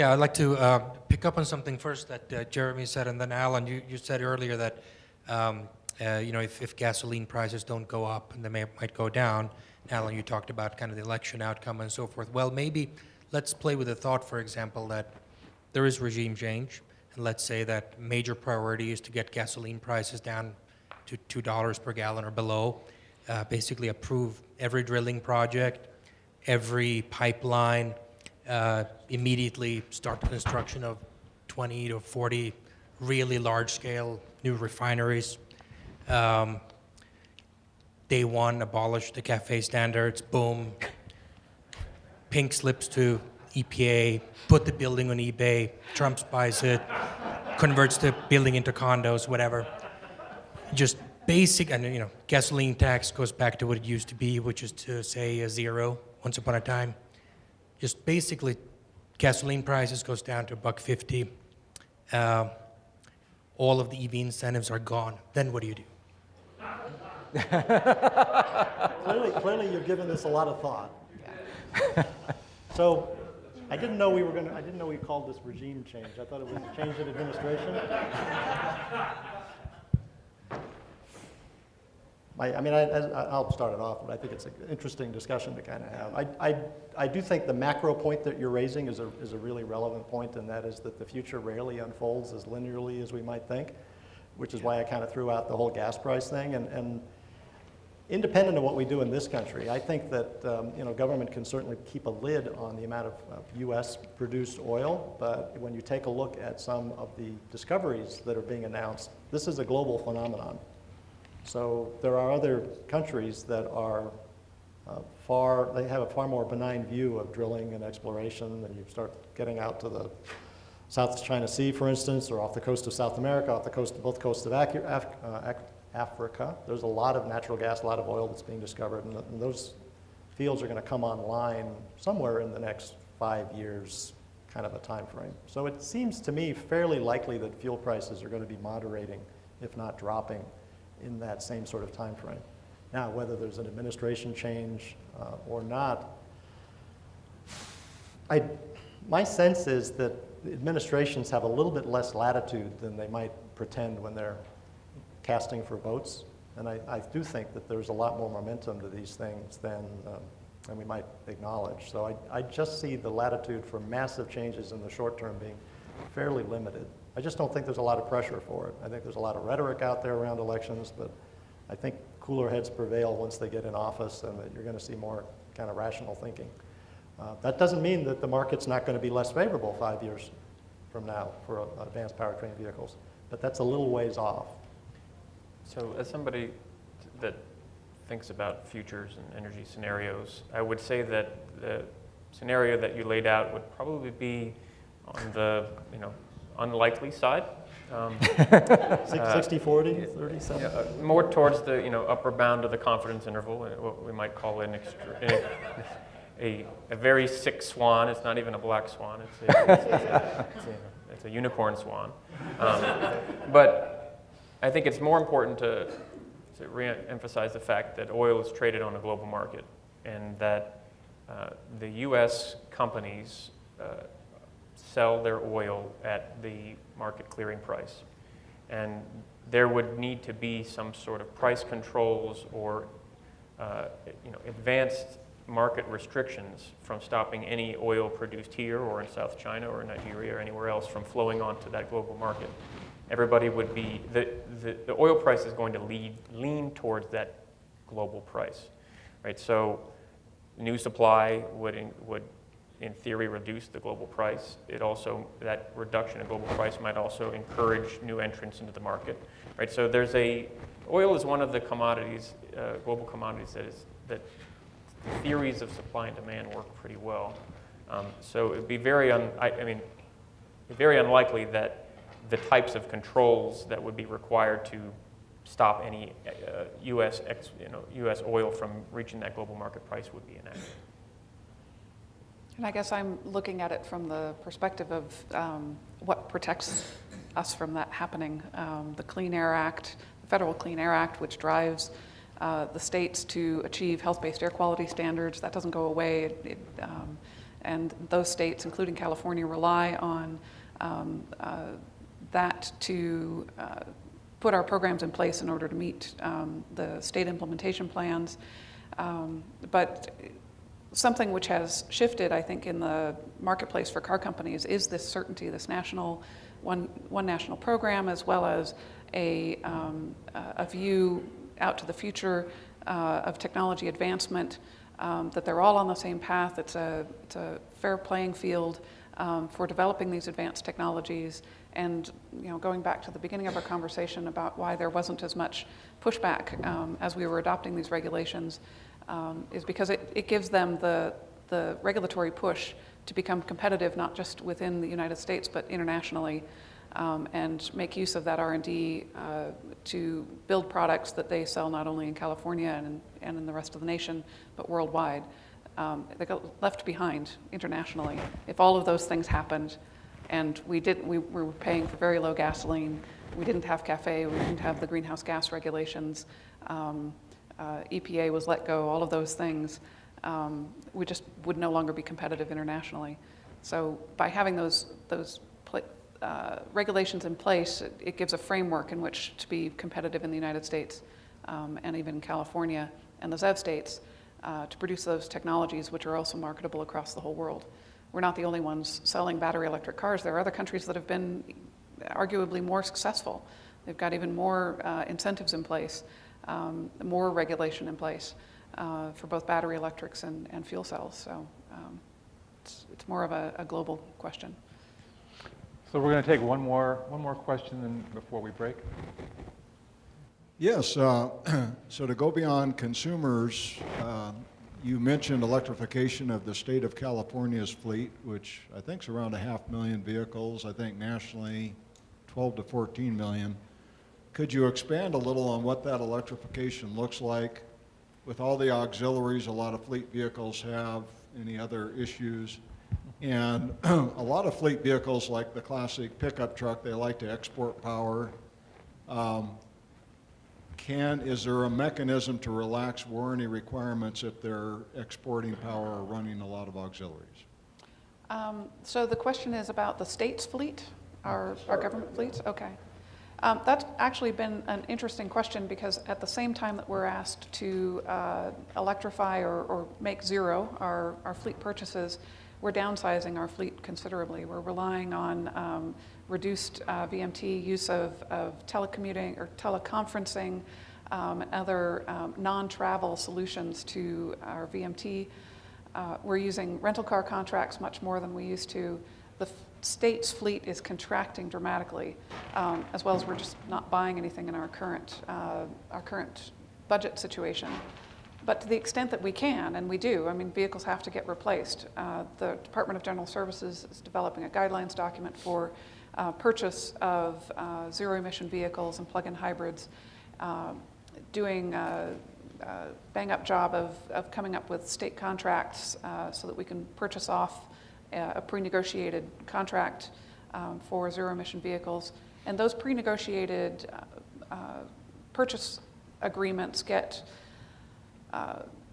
Yeah, I'd like to pick up on something first that Jeremy said, and then Alan, you said earlier that if gasoline prices don't go up and they might go down. Alan, you talked about kind of the election outcome and so forth. Well, maybe let's play with the thought, for example, that there is regime change, and let's say that major priority is to get gasoline prices down to $2 per gallon or below. Basically approve every drilling project, every pipeline, immediately start the construction of 20 to 40 really large-scale new refineries. Day one, abolish the CAFE standards, boom. Pink slips to EPA, put the building on eBay, Trump buys it, converts the building into condos, whatever. Just basic, and gasoline tax goes back to what it used to be, which is to say a zero once upon a time. Just basically, gasoline prices goes down to $1.50. All of the EV incentives are gone. Then what do you do? Clearly, you've given this a lot of thought. So, I didn't know we called this regime change. I thought it was a change in administration. I'll start it off, but I think it's an interesting discussion to kind of have. I do think the macro point that you're raising is a really relevant point, and that is that the future rarely unfolds as linearly as we might think, which is why I kind of threw out the whole gas price thing. And independent of what we do in this country, I think that government can certainly keep a lid on the amount of U.S. produced oil, but when you take a look at some of the discoveries that are being announced, this is a global phenomenon. So there are other countries that are they have a far more benign view of drilling and exploration, and you start getting out to the South China Sea, for instance, or off the coast of South America, off the coast, both coasts of Africa. There's a lot of natural gas, a lot of oil that's being discovered, and those fields are going to come online somewhere in the next 5 years, kind of a time frame. So it seems to me fairly likely that fuel prices are going to be moderating, if not dropping, in that same sort of time frame. Now, whether there's an administration change or not, my sense is that administrations have a little bit less latitude than they might pretend when they're casting for votes. And I do think that there's a lot more momentum to these things than we might acknowledge. So I just see the latitude for massive changes in the short term being fairly limited. I just don't think there's a lot of pressure for it. I think there's a lot of rhetoric out there around elections, but I think cooler heads prevail once they get in office, and that you're going to see more kind of rational thinking. That doesn't mean that the market's not going to be less favorable 5 years from now for advanced powertrain vehicles, but that's a little ways off. So as somebody that thinks about futures and energy scenarios, I would say that the scenario that you laid out would probably be on the unlikely side. 60, 40, 30, 70? More towards the upper bound of the confidence interval, what we might call a very sick swan. It's not even a black swan. It's a unicorn swan. But I think it's more important to re-emphasize the fact that oil is traded on a global market, and that the U.S. companies sell their oil at the market clearing price. And there would need to be some sort of price controls or advanced market restrictions from stopping any oil produced here or in South China or Nigeria or anywhere else from flowing onto that global market. Everybody would be, the oil price is going to lean towards that global price, right? So new supply would in theory reduce the global price. That reduction in global price might also encourage new entrants into the market, right? So oil is one of the commodities, global commodities that theories of supply and demand work pretty well. So it'd be very unlikely that the types of controls that would be required to stop any U.S. oil from reaching that global market price would be enacted. And I guess I'm looking at it from the perspective of what protects us from that happening. The Clean Air Act, the Federal Clean Air Act, which drives the states to achieve health-based air quality standards, that doesn't go away. And those states, including California, rely on that to put our programs in place in order to meet the state implementation plans. But something which has shifted, I think, in the marketplace for car companies is this certainty, this one national program, as well as a view out to the future of technology advancement, that they're all on the same path. It's a fair playing field for developing these advanced technologies. And going back to the beginning of our conversation about why there wasn't as much pushback as we were adopting these regulations, is because it gives them the regulatory push to become competitive, not just within the United States, but internationally, and make use of that R&D to build products that they sell not only in California and in the rest of the nation, but worldwide. They got left behind internationally. If all of those things happened, and we were paying for very low gasoline, we didn't have CAFE, we didn't have the greenhouse gas regulations, EPA was let go, all of those things, we just would no longer be competitive internationally. So by having those regulations in place, it gives a framework in which to be competitive in the United States and even California and the ZEV states to produce those technologies which are also marketable across the whole world. We're not the only ones selling battery electric cars. There are other countries that have been arguably more successful. They've got even more incentives in place, more regulation in place for both battery electrics and fuel cells. So it's more of a global question. So we're going to take one more question then before we break. Yes, so to go beyond consumers, you mentioned electrification of the state of California's fleet, which I think is around 500,000 vehicles. I think nationally 12 to 14 million. Could you expand a little on what that electrification looks like with all the auxiliaries a lot of fleet vehicles have, any other issues? And a lot of fleet vehicles, like the classic pickup truck, they like to export power. Is there a mechanism to relax warranty requirements if they're exporting power or running a lot of auxiliaries? So the question is about the state's fleet, our government fleets? Okay. That's actually been an interesting question, because at the same time that we're asked to electrify or make zero our fleet purchases, we're downsizing our fleet considerably. We're relying on reduced VMT, use of telecommuting or teleconferencing, other non-travel solutions to our VMT. We're using rental car contracts much more than we used to. The state's fleet is contracting dramatically, as well as we're just not buying anything in our current budget situation. But to the extent that we can, and we do, I mean, vehicles have to get replaced. The Department of General Services is developing a guidelines document for purchase of zero-emission vehicles and plug-in hybrids, doing a bang-up job of coming up with state contracts so that we can purchase off a pre-negotiated contract for zero-emission vehicles. And those pre-negotiated purchase agreements get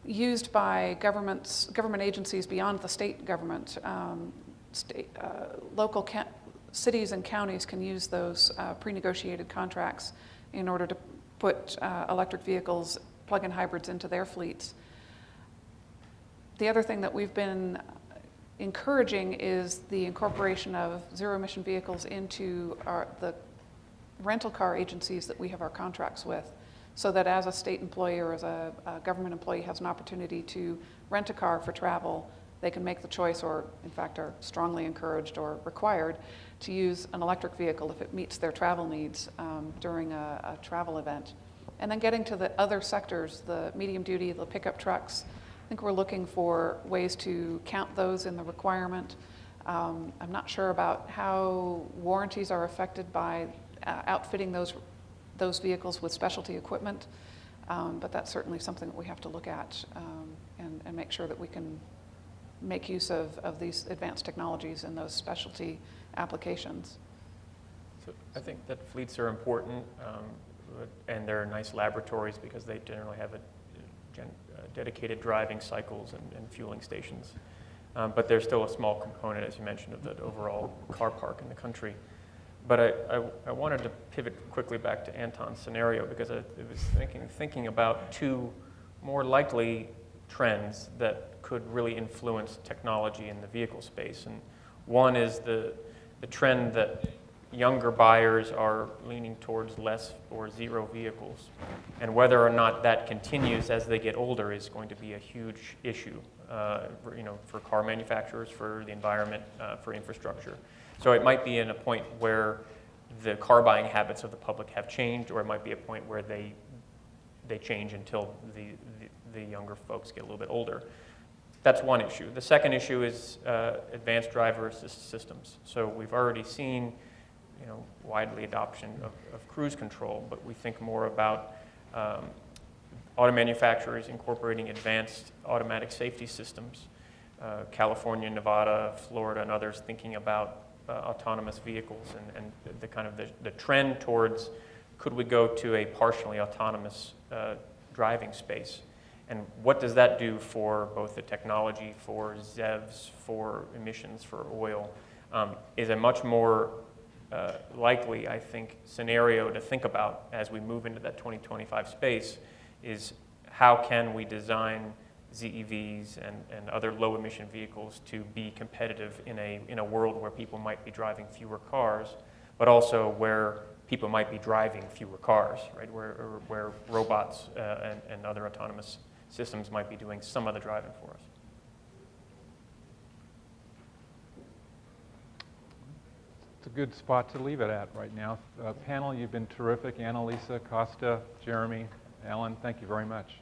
used by government agencies beyond the state government. Local cities and counties can use those pre-negotiated contracts in order to put electric vehicles, plug-in hybrids into their fleets. The other thing that we've been encouraging is the incorporation of zero-emission vehicles into the rental car agencies that we have our contracts with, so that as a state employee or as a government employee has an opportunity to rent a car for travel, they can make the choice, or in fact are strongly encouraged or required, to use an electric vehicle if it meets their travel needs during a travel event. And then getting to the other sectors, the medium duty, the pickup trucks, I think we're looking for ways to count those in the requirement. I'm not sure about how warranties are affected by outfitting those vehicles with specialty equipment, but that's certainly something that we have to look at and make sure that we can make use of these advanced technologies in those specialty applications. So I think that fleets are important, and they're nice laboratories because they generally have dedicated driving cycles and fueling stations. but they're still a small component, as you mentioned, of the overall car park in the country. But I wanted to pivot quickly back to Anton's scenario because I was thinking about two more likely trends that could really influence technology in the vehicle space. And one is the trend that younger buyers are leaning towards less or zero vehicles. And whether or not that continues as they get older is going to be a huge issue, for car manufacturers, for the environment, for infrastructure. So it might be in a point where the car buying habits of the public have changed, or it might be a point where they change until the younger folks get a little bit older. That's one issue. The second issue is advanced driver assist systems. So we've already seen widely adoption of cruise control, but we think more about auto manufacturers incorporating advanced automatic safety systems. California, Nevada, Florida, and others thinking about autonomous vehicles and the kind of the trend towards could we go to a partially autonomous driving space? And what does that do for both the technology, for ZEVs, for emissions, for oil, is a much more likely, I think, scenario to think about as we move into that 2025 space is how can we design ZEVs and other low-emission vehicles to be competitive in a world where people might be driving fewer cars, but also where people might be driving fewer cars, right? Where robots and other autonomous systems might be doing some of the driving for us. It's a good spot to leave it at right now. Panel, you've been terrific. Annalisa, Costa, Jeremy, Alan, thank you very much.